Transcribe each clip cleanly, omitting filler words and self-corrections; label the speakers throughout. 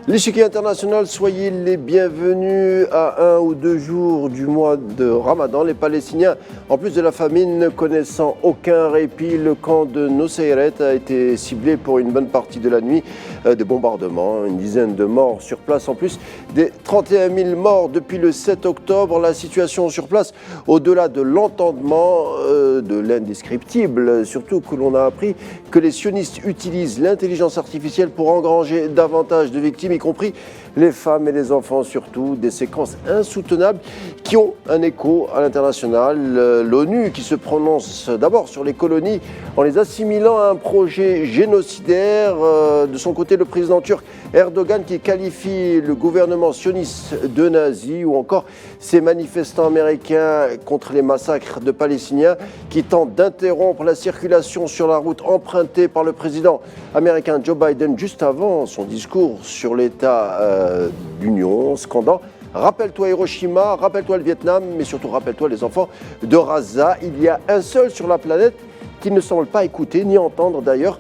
Speaker 1: L'échiquier international, soyez les bienvenus à 1 ou 2 jours du mois de Ramadan. Les Palestiniens, en plus de la famine, ne connaissant aucun répit, le camp de Nusayret a été ciblé pour une bonne partie de la nuit. Des bombardements, une dizaine de morts sur place, en plus des 31 000 morts depuis le 7 octobre. La situation sur place, au-delà de l'entendement, de l'indescriptible, surtout que l'on a appris que les sionistes utilisent l'intelligence artificielle pour engranger davantage de victimes, y compris les femmes et les enfants surtout, des séquences insoutenables qui ont un écho à l'international. L'ONU qui se prononce d'abord sur les colonies en les assimilant à un projet génocidaire. De son côté, le président turc Erdogan qui qualifie le gouvernement sioniste de nazi, ou encore ces manifestants américains contre les massacres de Palestiniens qui tentent d'interrompre la circulation sur la route empruntée par le président américain Joe Biden juste avant son discours sur l'état d'Union, scandant « Rappelle-toi Hiroshima, rappelle-toi le Vietnam, mais surtout rappelle-toi les enfants de Gaza ». Il y a un seul sur la planète qui ne semble pas écouter ni entendre d'ailleurs,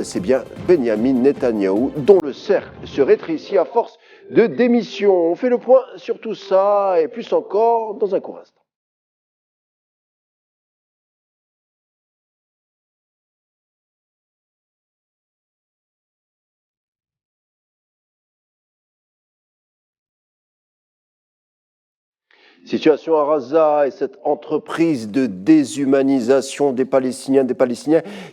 Speaker 1: c'est bien Benyamin Netanyahou, dont le cercle se rétrécit à force de démission. On fait le point sur tout ça et plus encore dans un court instant. Situation à Gaza et cette entreprise de déshumanisation des Palestiniens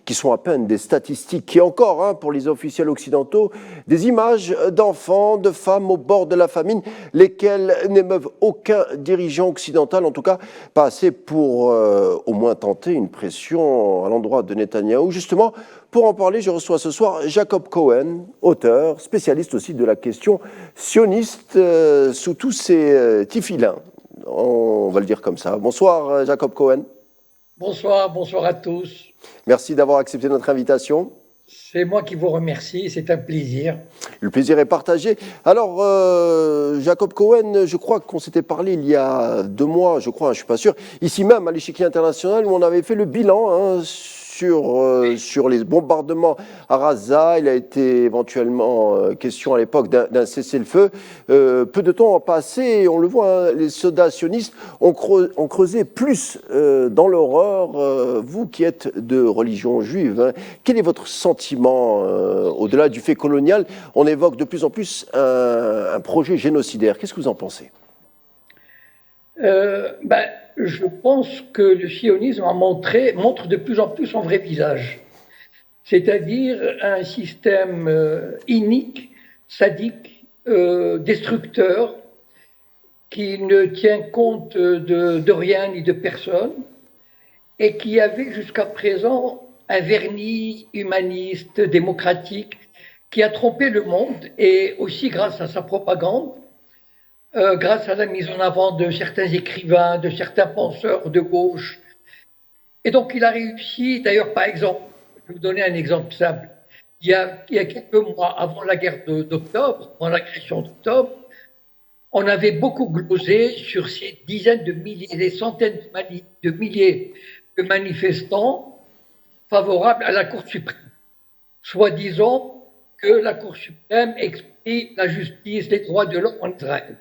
Speaker 1: qui sont à peine des statistiques et encore, pour les officiels occidentaux, des images d'enfants, de femmes au bord de la famine, lesquelles n'émeuvent aucun dirigeant occidental, en tout cas pas assez pour au moins tenter une pression à l'endroit de Netanyahou. Justement, pour en parler, je reçois ce soir Jacob Cohen, auteur, spécialiste aussi de la question sioniste sous tous ses tifilins. On va le dire comme ça. Bonsoir Jacob Cohen.
Speaker 2: Bonsoir à tous.
Speaker 1: Merci d'avoir accepté notre invitation.
Speaker 2: C'est moi qui vous remercie, c'est un plaisir.
Speaker 1: Le plaisir est partagé. Alors, Jacob Cohen, je crois qu'on s'était parlé il y a 2 mois, je crois, je ne suis pas sûr, ici même à l'échiquier international, où on avait fait le bilan sur les bombardements à Gaza. Il a été éventuellement question à l'époque d'un cessez-le-feu. Peu de temps a passé, on le voit, les soldats sionistes ont creusé plus dans l'horreur. Vous qui êtes de religion juive, quel est votre sentiment au-delà du fait colonial? On évoque de plus en plus un projet génocidaire. Qu'est-ce que vous en pensez?
Speaker 2: Je pense que le sionisme montre de plus en plus son vrai visage, c'est-à-dire un système inique, sadique, destructeur, qui ne tient compte de rien ni de personne, et qui avait jusqu'à présent un vernis humaniste, démocratique, qui a trompé le monde, et aussi grâce à sa propagande, grâce à la mise en avant de certains écrivains, de certains penseurs de gauche. Et donc il a réussi, d'ailleurs par exemple, je vais vous donner un exemple simple, il y a quelques mois avant la guerre d'octobre, avant l'agression d'octobre, on avait beaucoup glosé sur ces dizaines de milliers, des centaines de milliers de manifestants favorables à la Cour suprême, soi-disant que la Cour suprême exprime la justice, les droits de l'homme en Israël.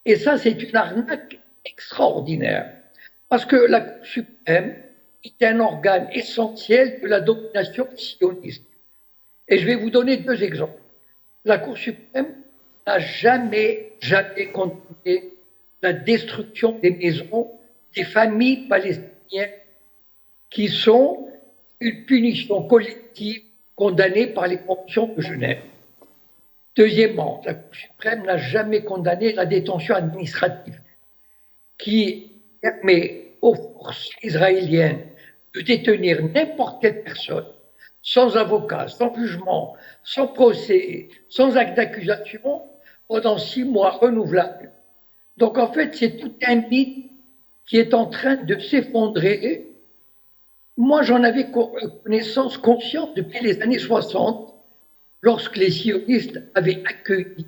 Speaker 2: Et ça, c'est une arnaque extraordinaire, parce que la Cour suprême est un organe essentiel de la domination sioniste. Et je vais vous donner 2 exemples. La Cour suprême n'a jamais condamné la destruction des maisons des familles palestiniennes qui sont une punition collective condamnée par les conventions de Genève. Deuxièmement, la Cour suprême n'a jamais condamné la détention administrative qui permet aux forces israéliennes de détenir n'importe quelle personne sans avocat, sans jugement, sans procès, sans acte d'accusation pendant 6 mois renouvelables. Donc en fait, c'est tout un mythe qui est en train de s'effondrer. Moi, j'en avais conscience depuis les années 60, lorsque les sionistes avaient accueilli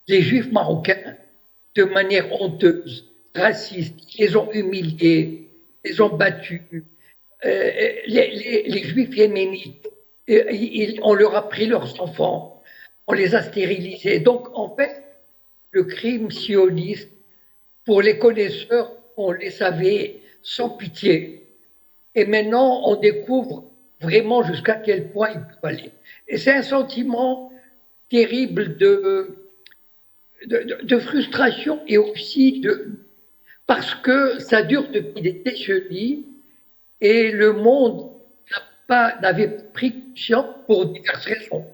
Speaker 2: les juifs marocains de manière honteuse, raciste, ils les ont humiliés, les ont battus. Les juifs yéménites, on leur a pris leurs enfants. on les a stérilisés. Donc, en fait, le crime sioniste, pour les connaisseurs, on les savait sans pitié. Et maintenant, on découvre vraiment jusqu'à quel point il peut aller. Et c'est un sentiment terrible de frustration et aussi parce que ça dure depuis des décennies et le monde n'avait pris conscience pour diverses raisons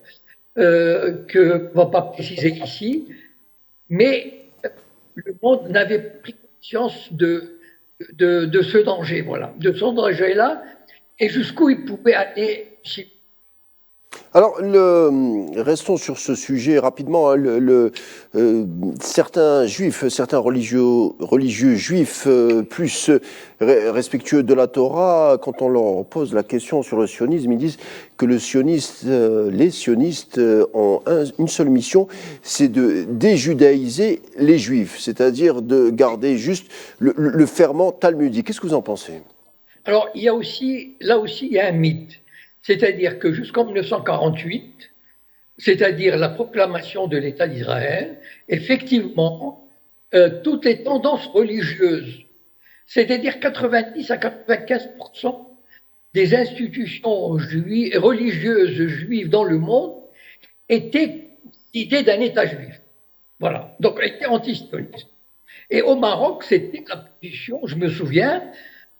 Speaker 2: que on ne va pas préciser ici, mais le monde n'avait pris conscience de ce danger, voilà, de ce danger-là, et jusqu'où il pouvait aller.
Speaker 1: Alors, restons sur ce sujet rapidement. Hein. Certains juifs, certains religieux juifs plus respectueux de la Torah, quand on leur pose la question sur le sionisme, ils disent que les sionistes ont une seule mission, c'est de déjudaïser les juifs, c'est-à-dire de garder juste le ferment talmudique. Qu'est-ce que vous en pensez?
Speaker 2: Alors, là aussi, il y a un mythe. C'est-à-dire que jusqu'en 1948, c'est-à-dire la proclamation de l'État d'Israël, effectivement, toutes les tendances religieuses, c'est-à-dire 90 à 95% des institutions religieuses juives dans le monde étaient l'idée d'un État juif. Voilà. Donc, étaient antisionistes. Et au Maroc, c'était la position, je me souviens,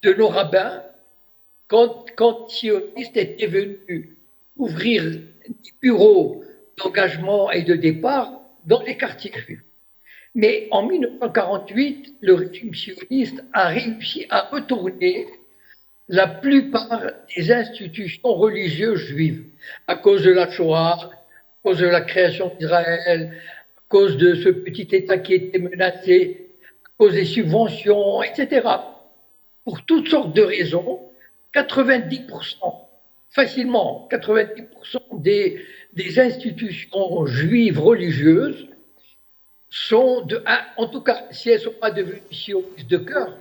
Speaker 2: de nos rabbins quand sionistes étaient venus ouvrir des bureaux d'engagement et de départ dans les quartiers juifs. Mais en 1948, le régime sioniste a réussi à retourner la plupart des institutions religieuses juives à cause de la Shoah, à cause de la création d'Israël, à cause de ce petit État qui était menacé, à cause des subventions, etc. Pour toutes sortes de raisons, 90%, facilement 90% des institutions juives religieuses sont, en tout cas, si elles ne sont pas devenues sionistes de cœur,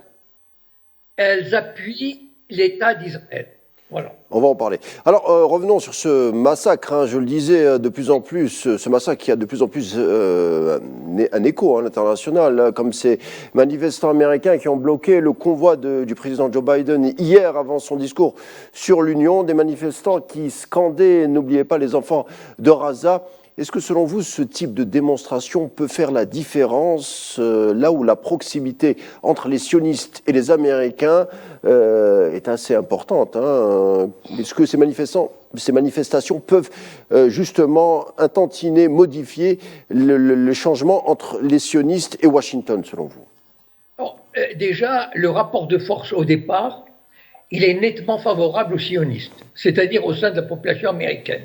Speaker 2: elles appuient l'État d'Israël. Voilà.
Speaker 1: On va en parler. Alors, revenons sur ce massacre. Hein, je le disais, de plus en plus, ce massacre qui a de plus en plus un écho à l'international, hein, comme ces manifestants américains qui ont bloqué le convoi du président Joe Biden hier avant son discours sur l'Union, des manifestants qui scandaient « N'oubliez pas les enfants de Gaza ». Est-ce que selon vous, ce type de démonstration peut faire la différence là où la proximité entre les sionistes et les Américains est assez importante, hein? Est-ce que ces manifestations peuvent justement intentiner, modifier le changement entre les sionistes et Washington, selon vous?
Speaker 2: Alors, déjà, le rapport de force au départ, il est nettement favorable aux sionistes, c'est-à-dire au sein de la population américaine.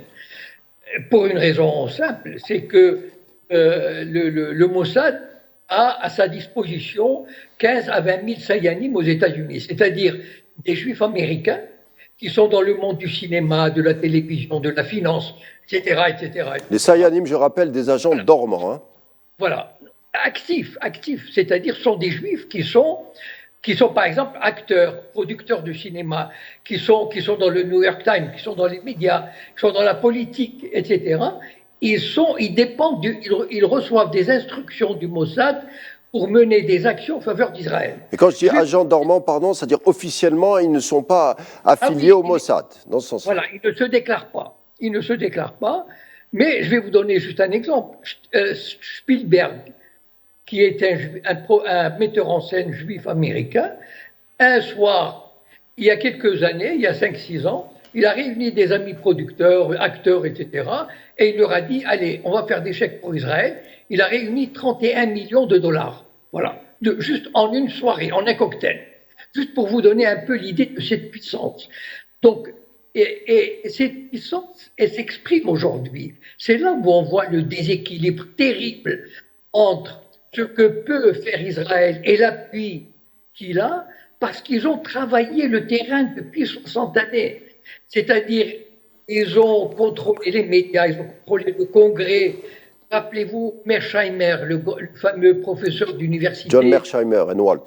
Speaker 2: Pour une raison simple, c'est que le Mossad a à sa disposition 15 à 20 000 sayanim aux États-Unis, c'est-à-dire des juifs américains qui sont dans le monde du cinéma, de la télévision, de la finance, etc. etc.
Speaker 1: Les sayanim, je rappelle, des agents dormants. Hein.
Speaker 2: Voilà, actifs, c'est-à-dire sont des juifs qui sont par exemple acteurs, producteurs de cinéma, qui sont dans le New York Times, qui sont dans les médias, qui sont dans la politique, etc. Ils dépendent, ils reçoivent des instructions du Mossad pour mener des actions en faveur d'Israël.
Speaker 1: Et quand je dis agents dormants, pardon, c'est-à-dire officiellement, ils ne sont pas affiliés au Mossad, dans ce sens-là.
Speaker 2: Voilà, ils ne se déclarent pas. Ils ne se déclarent pas. Mais je vais vous donner juste un exemple. Spielberg, qui est un metteur en scène juif américain, un soir, il y a quelques années, il y a 5-6 ans, il a réuni des amis producteurs, acteurs, etc. Et il leur a dit, allez, on va faire des chèques pour Israël. Il a réuni 31 millions de dollars. Voilà. Juste en une soirée, en un cocktail. Juste pour vous donner un peu l'idée de cette puissance. Donc, et cette puissance, elle s'exprime aujourd'hui. C'est là où on voit le déséquilibre terrible entre ce que peut faire Israël et l'appui qu'il a, parce qu'ils ont travaillé le terrain depuis 60 années. C'est-à-dire, ils ont contrôlé les médias, ils ont contrôlé le Congrès. Rappelez-vous, Mearsheimer, le fameux professeur d'université.
Speaker 1: John Mearsheimer et Walt.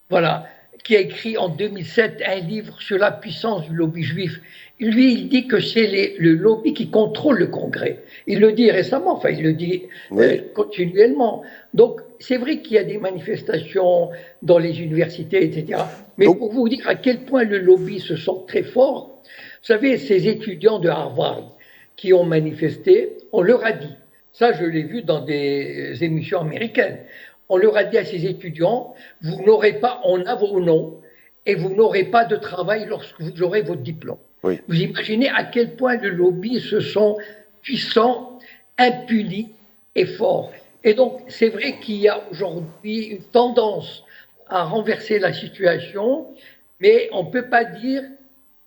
Speaker 2: Voilà, qui a écrit en 2007 un livre sur la puissance du lobby juif. Lui, il dit que c'est le lobby qui contrôle le Congrès. Il le dit récemment, enfin, il le dit continuellement. Donc, c'est vrai qu'il y a des manifestations dans les universités, etc. Mais
Speaker 1: Donc,
Speaker 2: pour vous dire à quel point le lobby se sent très fort, vous savez, ces étudiants de Harvard qui ont manifesté, on leur a dit, ça je l'ai vu dans des émissions américaines, on leur a dit à ces étudiants, vous n'aurez pas, on a vos noms, et vous n'aurez pas de travail lorsque vous aurez votre diplôme.
Speaker 1: oui.
Speaker 2: Vous imaginez à quel point le lobby se sent puissant, impuni et fort. Et donc, c'est vrai qu'il y a aujourd'hui une tendance à renverser la situation, mais on ne peut pas dire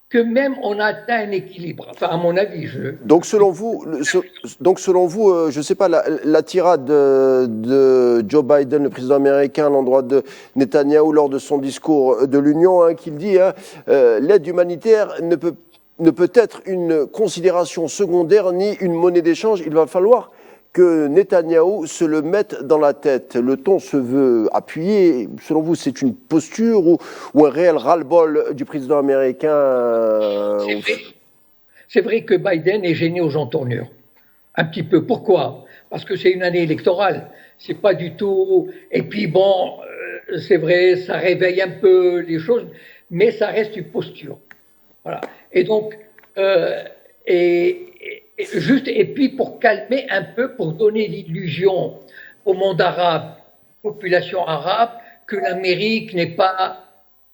Speaker 2: que même on a atteint un équilibre. Enfin, à mon avis,
Speaker 1: Donc selon vous, je ne sais pas, la tirade de Joe Biden, le président américain, à l'endroit de Netanyahou lors de son discours de l'Union, hein, qu'il dit l'aide humanitaire ne peut être une considération secondaire ni une monnaie d'échange. Il va falloir que Netanyahou se le mette dans la tête. Le ton se veut appuyé. Selon vous, c'est une posture ou un réel ras-le-bol du président américain
Speaker 2: C'est vrai que Biden est gêné aux entournures. Un petit peu. Pourquoi? Parce que c'est une année électorale. C'est pas du tout. Et puis bon, c'est vrai, ça réveille un peu les choses, mais ça reste une posture. Voilà. Et donc, et puis pour calmer un peu, pour donner l'illusion au monde arabe, population arabe, que l'Amérique n'est pas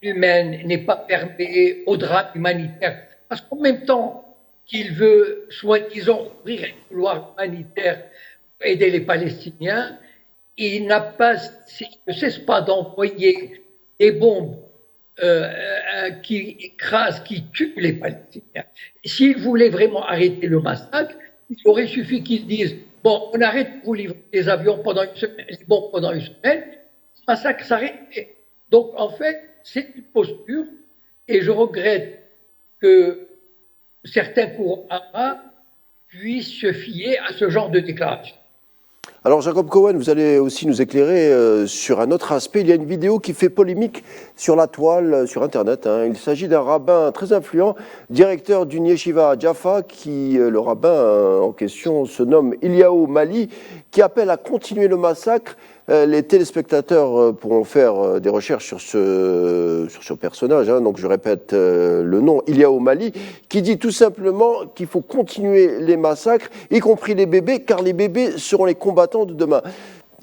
Speaker 2: humaine, n'est pas fermée au drame humanitaire. Parce qu'en même temps qu'il veut, soi-disant, ouvrir un couloir humanitaire pour aider les Palestiniens, il ne cesse pas d'envoyer des bombes qui écrasent, qui tuent les Palestiniens. S'il voulait vraiment arrêter le massacre, il aurait suffi qu'ils disent bon, on arrête de vous livrer des avions pendant une semaine, les bombes pendant une semaine, le massacre s'arrêtait. Donc en fait, c'est une posture, et je regrette que certains courants arabes puissent se fier à ce genre de déclaration.
Speaker 1: Alors Jacob Cohen, vous allez aussi nous éclairer sur un autre aspect. Il y a une vidéo qui fait polémique sur la toile, sur Internet, hein. Il s'agit d'un rabbin très influent, directeur d'une yeshiva à Jaffa, le rabbin en question se nomme Eliyahu Mali, qui appelle à continuer le massacre. Les téléspectateurs pourront faire des recherches sur ce personnage, hein. Donc je répète le nom, Eliyahu Mali, qui dit tout simplement qu'il faut continuer les massacres, y compris les bébés, car les bébés seront les combattants de demain.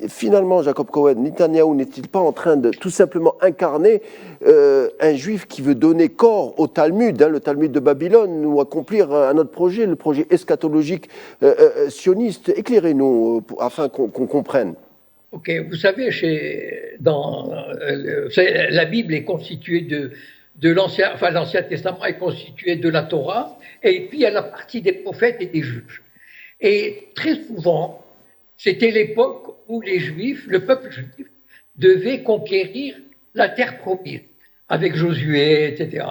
Speaker 1: Et finalement, Jacob Cohen, Netanyahou n'est-il pas en train de tout simplement incarner un juif qui veut donner corps au Talmud, hein, le Talmud de Babylone, ou accomplir un autre projet, le projet eschatologique sioniste? Éclairez-nous afin qu'on comprenne.
Speaker 2: Ok, vous savez, la Bible est constituée de l'Ancien Testament est constitué de la Torah, et puis il y a la partie des prophètes et des juges. Et très souvent, c'était l'époque où les Juifs, le peuple juif, devait conquérir la terre promise, avec Josué, etc.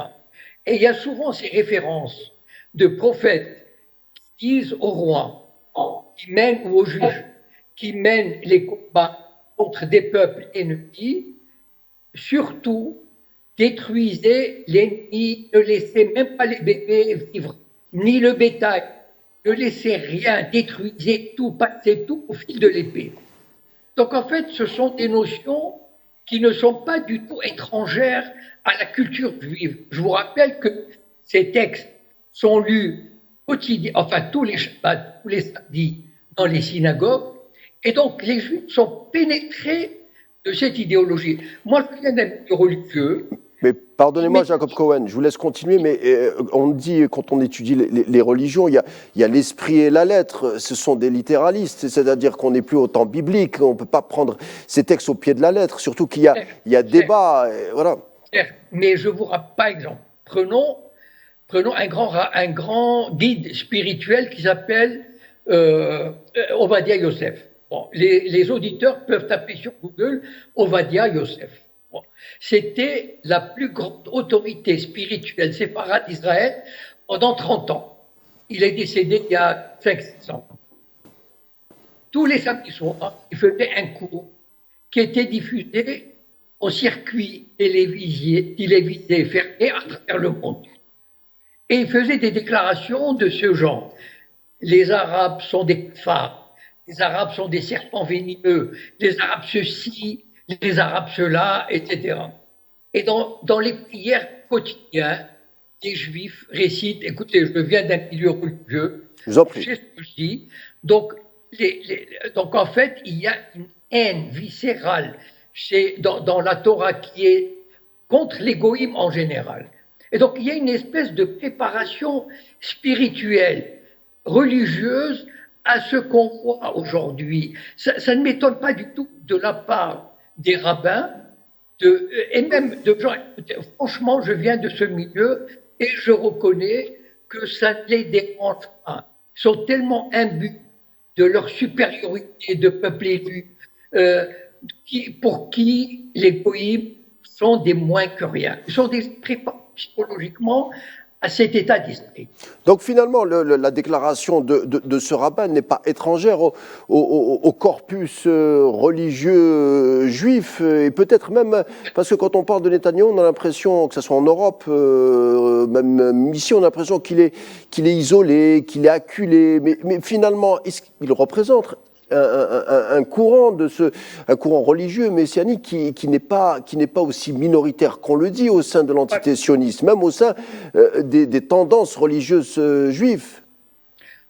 Speaker 2: Et il y a souvent ces références de prophètes qui disent au roi, qui mènent, ou aux juges, qui mènent les combats contre des peuples ennemis, surtout détruisez l'ennemi, ne laissez même pas les bébés vivre, ni le bétail, ne laissez rien, détruisez tout, passez tout au fil de l'épée. Donc en fait, ce sont des notions qui ne sont pas du tout étrangères à la culture juive. Je vous rappelle que ces textes sont lus tous les Shabbats, tous les samedis dans les synagogues, et donc les Juifs sont pénétrés de cette idéologie. Moi, je viens d'un milieu religieux.
Speaker 1: Mais pardonnez-moi, Jacob Cohen, je vous laisse continuer, mais on dit, quand on étudie les religions, il y a l'esprit et la lettre, ce sont des littéralistes, c'est-à-dire qu'on n'est plus au temps biblique, on ne peut pas prendre ces textes au pied de la lettre, surtout qu'il y a débat, voilà.
Speaker 2: Mais je vous rappelle, par exemple, prenons un grand guide spirituel qui s'appelle Ovadia Yosef. Bon, les auditeurs peuvent taper sur Google Ovadia Yosef. Bon. C'était la plus grande autorité spirituelle séfarade d'Israël pendant 30 ans. Il est décédé il y a 5-6 ans. Tous les samedis soirs, il faisait un cours qui était diffusé au circuit télévisé fermé à travers le monde. Et il faisait des déclarations de ce genre. Les Arabes sont des phares, les Arabes sont des serpents venimeux, les Arabes ceci, les Arabes cela, etc. Et dans les prières quotidiennes, les Juifs récitent, écoutez, je viens d'un milieu religieux,
Speaker 1: Je vous en
Speaker 2: je
Speaker 1: prie.
Speaker 2: sais ce que je dis, donc, donc en fait, il y a une haine viscérale dans la Torah qui est contre l'égoïsme en général. Et donc, il y a une espèce de préparation spirituelle, religieuse, à ce qu'on voit aujourd'hui. Ça ne m'étonne pas du tout de la part des rabbins, et même de gens. Franchement, je viens de ce milieu et je reconnais que ça ne les dérange pas. Ils sont tellement imbus de leur supériorité de peuple élu, pour qui les goïms sont des moins que rien. Ils sont des préparés psychologiquement à cet état d'esprit.
Speaker 1: Donc finalement, la déclaration de ce rabbin n'est pas étrangère au corpus religieux juif, et peut-être même, parce que quand on parle de Netanyahou, on a l'impression, que ce soit en Europe, même ici, on a l'impression qu'il est isolé, qu'il est acculé, mais finalement, il représente un courant un courant religieux messianique qui n'est pas aussi minoritaire qu'on le dit au sein de l'entité sioniste, même au sein des tendances religieuses juives.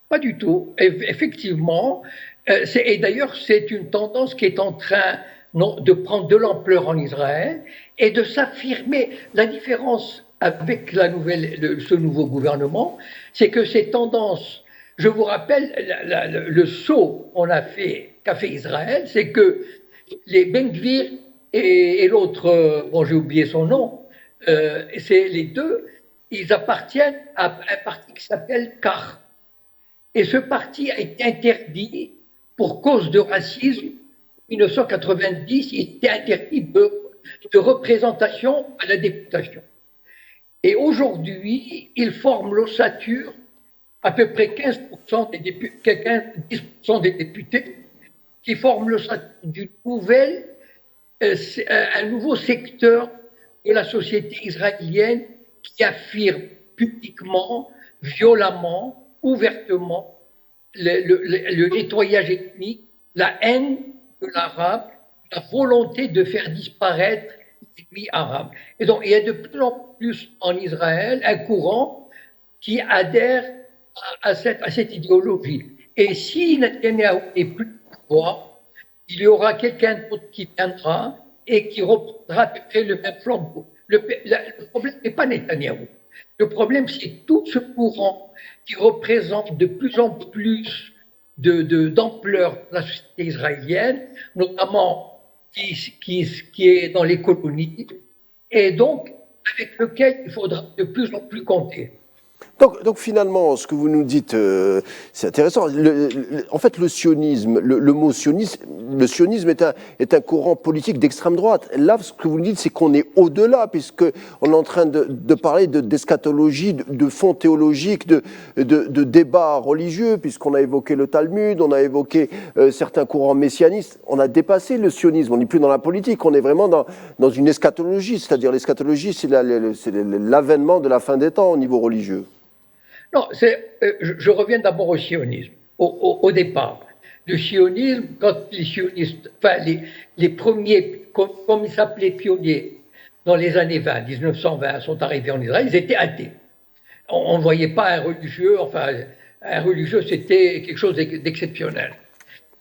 Speaker 2: Pas du tout. Effectivement, et d'ailleurs, c'est une tendance qui est en train de prendre de l'ampleur en Israël et de s'affirmer. La différence avec ce nouveau gouvernement, c'est que ces tendances, je vous rappelle le saut qu'a fait Israël, c'est que les Ben Gvir et l'autre, bon j'ai oublié son nom, c'est les deux, ils appartiennent à un parti qui s'appelle Kach. Et ce parti a été interdit pour cause de racisme. En 1990, il était interdit de représentation à la députation. Et aujourd'hui, il forme l'ossature à peu près 15% des députés, 10% des députés qui forment l'ossature un nouveau secteur de la société israélienne qui affirme publiquement, violemment, ouvertement le nettoyage ethnique, la haine de l'arabe, la volonté de faire disparaître l'ethnie arabe. Et donc, il y a de plus en plus en Israël un courant qui adhère à cette idéologie. Et si Netanyahou n'est plus au pouvoir, il y aura quelqu'un d'autre qui viendra et qui reprendra à peu près le même flambeau. Le problème n'est pas Netanyahou. Le problème, c'est tout ce courant qui représente de plus en plus d'ampleur de la société israélienne, notamment qui est dans les colonies, et donc avec lequel il faudra de plus en plus compter.
Speaker 1: Donc finalement, ce que vous nous dites, c'est intéressant. En fait, le sionisme, le mot sionisme, le sionisme est un courant politique d'extrême droite. Là, ce que vous nous dites, c'est qu'on est au-delà, puisqu'on est en train de parler d'eschatologie, de fond théologique, de débats religieux, puisqu'on a évoqué le Talmud, on a évoqué certains courants messianistes. On a dépassé le sionisme, on n'est plus dans la politique, on est vraiment dans une eschatologie, c'est-à-dire l'eschatologie, c'est l'avènement de la fin des temps au niveau religieux.
Speaker 2: Non, je reviens d'abord au sionisme, au départ. Le sionisme, quand les sionistes, enfin les premiers, comme ils s'appelaient pionniers, dans les années 20, 1920, sont arrivés en Israël, ils étaient athées. On ne voyait pas un religieux, enfin, un religieux, c'était quelque chose d'exceptionnel.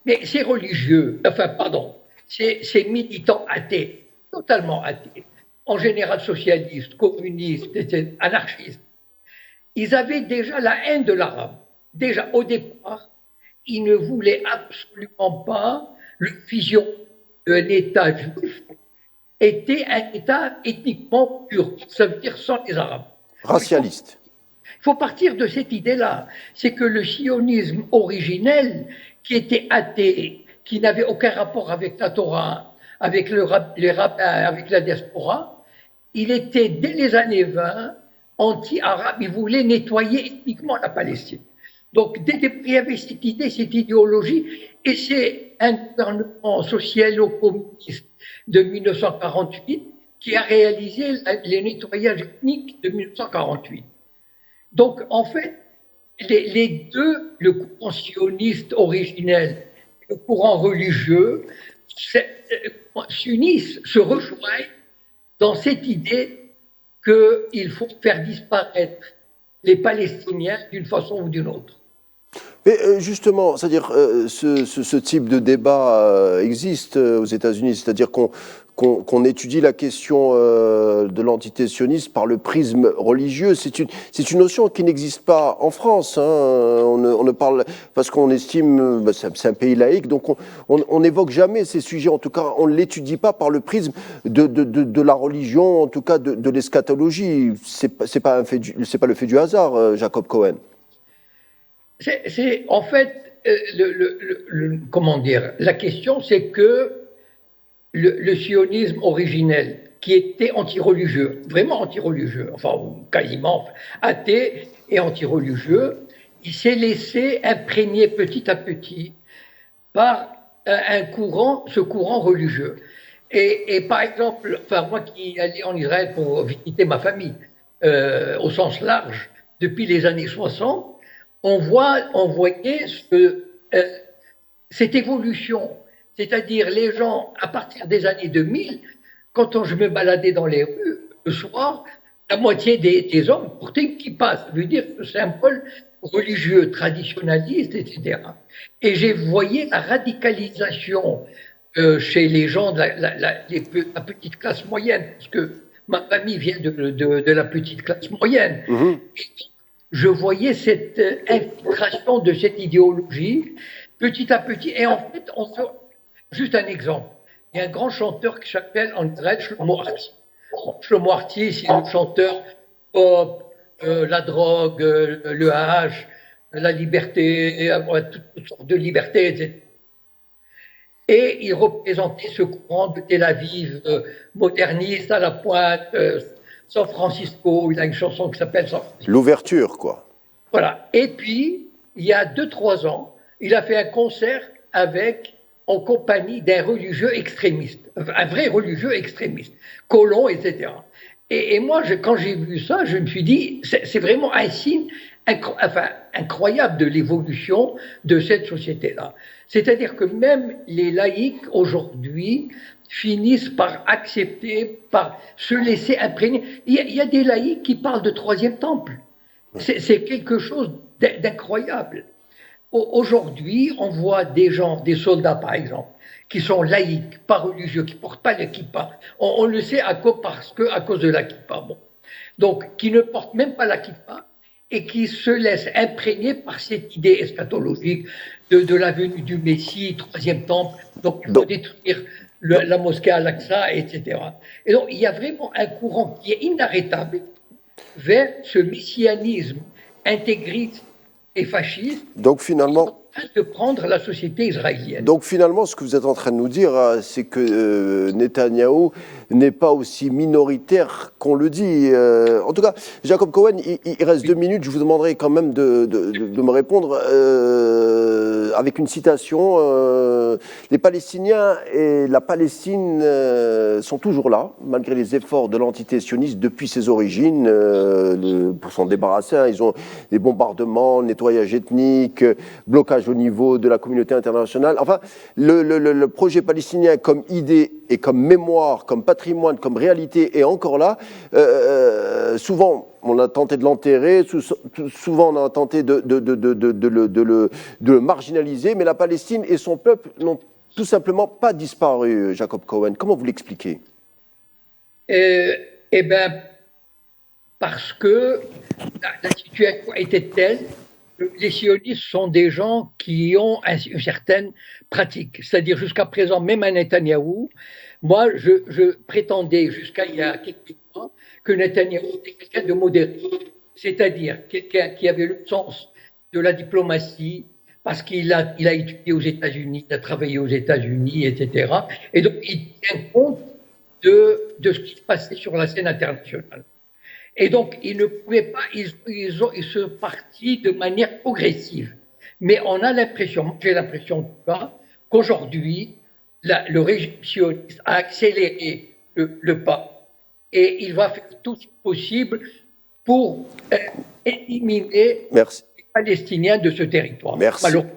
Speaker 2: Mais ces religieux, enfin, pardon, ces militants athées, totalement athées, en général socialistes, communistes, anarchistes, ils avaient déjà la haine de l'arabe. Déjà, au départ, ils ne voulaient absolument pas le fusion d'un État juif était un État ethniquement pur, ça veut dire sans les Arabes.
Speaker 1: Racialiste.
Speaker 2: Il faut partir de cette idée-là. C'est que le sionisme originel, qui était athée, qui n'avait aucun rapport avec la Torah, avec les rabbins, avec la diaspora, il était dès les années 20 anti-arabe, il voulait nettoyer ethniquement la Palestine. Donc, dès le début, il y avait cette idée, cette idéologie, et c'est un gouvernement socialo-communiste de 1948 qui a réalisé les nettoyages ethniques de 1948. Donc, en fait, les deux, le courant sioniste originel et le courant religieux, s'unissent, se rejoignent dans cette idée qu'il faut faire disparaître les Palestiniens d'une façon ou d'une autre.
Speaker 1: Mais justement, c'est-à-dire ce type de débat existe aux États-Unis, c'est-à-dire qu'on étudie la question de l'entité sioniste par le prisme religieux. C'est une notion qui n'existe pas en France. Hein. On ne parle parce qu'on estime, c'est un pays laïque, donc on n'évoque jamais ces sujets. En tout cas, on ne l'étudie pas par le prisme de la religion, en tout cas de l'eschatologie. C'est pas c'est pas le fait du hasard, Jacob Cohen.
Speaker 2: En fait, comment dire, la question c'est que le sionisme originel, qui était anti-religieux, vraiment anti-religieux, enfin quasiment athée et anti-religieux, il s'est laissé imprégner petit à petit par ce courant religieux. Et par exemple, enfin, moi qui allais en Israël pour visiter ma famille, au sens large, depuis les années 60, on voyait cette évolution. C'est-à-dire les gens, à partir des années 2000, quand je me baladais dans les rues, le soir, la moitié des hommes portaient une kippa, ça veut dire ce symbole religieux, traditionnaliste, etc. Et j'ai voyé la radicalisation chez les gens de la petite classe moyenne, parce que ma famille vient de la petite classe moyenne.
Speaker 1: Mhm.
Speaker 2: Je voyais cette infiltration de cette idéologie petit à petit. Et en fait, juste un exemple. Il y a un grand chanteur qui s'appelle en Israël Shlomo Artzi. Shlomo Artzi, c'est le chanteur pop, la drogue, le hash, la liberté, toutes sortes de libertés, etc. Et il représentait ce courant de Tel Aviv, moderniste à la pointe, San Francisco. Il a une chanson qui s'appelle San Francisco.
Speaker 1: L'ouverture, quoi.
Speaker 2: Voilà. Et puis, il y a 2, 3 ans, il a fait un concert en compagnie d'un religieux extrémiste, un vrai religieux extrémiste, colon, etc. Et moi, quand j'ai vu ça, je me suis dit, c'est vraiment un signe incroyable de l'évolution de cette société-là. C'est-à-dire que même les laïcs aujourd'hui finissent par accepter, par se laisser imprégner. Il y a des laïcs qui parlent de troisième temple. C'est quelque chose d'incroyable. Aujourd'hui, on voit des gens, des soldats par exemple, qui sont laïcs, pas religieux, qui ne portent pas le kippa. On le sait à cause de la kippa. Bon. Donc, qui ne portent même pas la kippa et qui se laissent imprégner par cette idée eschatologique de la venue du Messie, troisième temple. Donc, il faut détruire la mosquée Al-Aqsa, etc. Et donc, il y a vraiment un courant qui est inarrêtable vers ce messianisme intégriste et fasciste
Speaker 1: Donc finalement,
Speaker 2: de prendre la société israélienne.
Speaker 1: donc finalement, ce que vous êtes en train de nous dire, c'est que Netanyahou n'est pas aussi minoritaire qu'on le dit. En tout cas, Jacob Cohen, il reste 2 minutes. Je vous demanderai quand même de me répondre avec une citation. Les Palestiniens et la Palestine sont toujours là, malgré les efforts de l'entité sioniste depuis ses origines, pour s'en débarrasser. Hein. Ils ont des bombardements, nettoyage ethnique, blocage au niveau de la communauté internationale. Enfin, le projet palestinien comme idée et comme mémoire, comme patrimoine, comme réalité est encore là. Souvent, on a tenté de l'enterrer, souvent on a tenté de le marginaliser, mais la Palestine et son peuple n'ont tout simplement pas disparu, Jacob Cohen. Comment vous l'expliquez?
Speaker 2: Eh bien, parce que la situation était telle que les sionistes sont des gens qui ont une certaine pratique. C'est-à-dire, jusqu'à présent, même à Netanyahou, moi, je prétendais jusqu'à il y a quelques mois que Netanyahou était quelqu'un de modéré. C'est-à-dire quelqu'un qui avait le sens de la diplomatie, parce qu'il a étudié aux États-Unis, il a travaillé aux États-Unis, etc. Et donc, il tient compte de ce qui se passait sur la scène internationale. Et donc, ils ne pouvaient pas, ils se partis de manière progressive. Mais on a l'impression, j'ai l'impression en tout cas, qu'aujourd'hui, le régime sioniste a accéléré le pas et il va faire tout ce possible pour éliminer
Speaker 1: Merci.
Speaker 2: les Palestiniens de ce territoire.
Speaker 1: Merci.
Speaker 2: Malheureusement.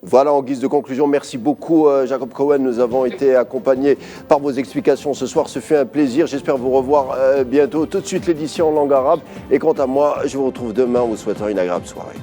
Speaker 1: Voilà, en guise de conclusion, merci beaucoup Jacob Cohen. Nous avons été accompagnés par vos explications ce soir. Ce fut un plaisir. J'espère vous revoir bientôt. Tout de suite l'édition en langue arabe. Et quant à moi, je vous retrouve demain en vous souhaitant une agréable soirée.